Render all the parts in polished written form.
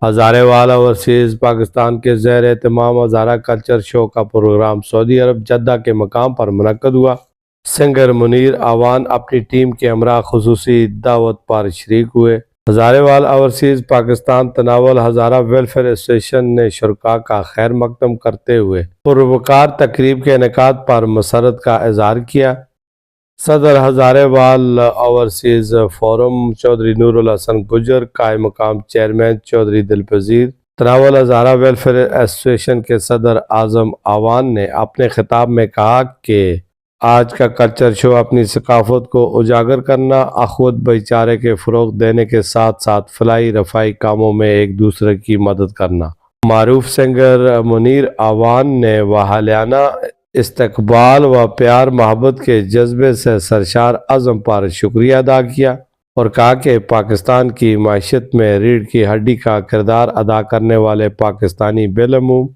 ہزارے وال اوورسیز پاکستان کے زیر اہتمام ہزارہ کلچر شو کا پروگرام سعودی عرب جدہ کے مقام پر منعقد ہوا۔ سنگر منیر آوان اپنی ٹیم کے ہمراہ خصوصی دعوت پر شریک ہوئے۔ ہزارے وال اوورسیز پاکستان تناول ہزارہ ویلفیئر ایسوسی ایشن نے شرکاء کا خیر مقدم کرتے ہوئے پروقار تقریب کے انعقاد پر مسرت کا اظہار کیا۔ صدر ہزارے وال اوورسیز فورم چودھری نور الحسن گجر، قائم مقام چیئرمین چودھری دلپذیر، تناول ہزارہ ویلفیئر ایسوسی ایشن کے صدر اعظم آوان نے اپنے خطاب میں کہا کہ آج کا کلچر شو اپنی ثقافت کو اجاگر کرنا، اخوت بھائی چارے کے فروغ دینے کے ساتھ ساتھ فلاحی رفاہی کاموں میں ایک دوسرے کی مدد کرنا۔ معروف سنگر منیر آوان نے واہلیانہ استقبال و پیار محبت کے جذبے سے سرشار عزم پر شکریہ ادا کیا اور کہا کہ پاکستان کی معیشت میں ریڑھ کی ہڈی کا کردار ادا کرنے والے پاکستانی بالعموم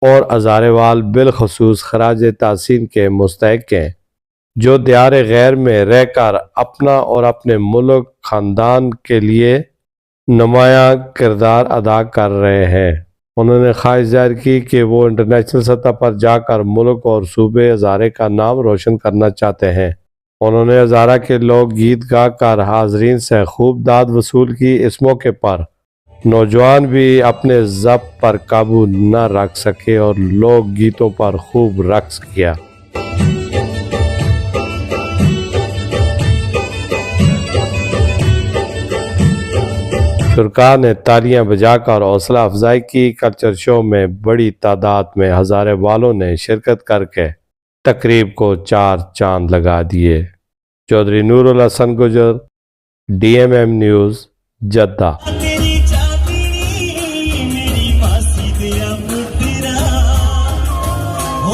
اور ہزارے وال بالخصوص خراج تحسین کے مستحق ہیں، جو دیار غیر میں رہ کر اپنا اور اپنے ملک خاندان کے لیے نمایاں کردار ادا کر رہے ہیں۔ انہوں نے خواہش ظاہر کی کہ وہ انٹرنیشنل سطح پر جا کر ملک اور صوبے ہزارے کا نام روشن کرنا چاہتے ہیں۔ انہوں نے ہزارہ کے لوک گیت گا کر حاضرین سے خوب داد وصول کی۔ اس موقع پر نوجوان بھی اپنے ضبط پر قابو نہ رکھ سکے اور لوک گیتوں پر خوب رقص کیا۔ شرکاء نے تالیاں بجا کر حوصلہ افزائی کی۔ کلچر شو میں بڑی تعداد میں ہزارے والوں نے شرکت کر کے تقریب کو چار چاند لگا دیے۔ چودھری نور الحسن گجر، DMM نیوز، جدہ۔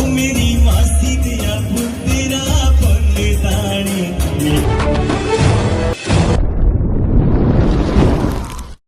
میری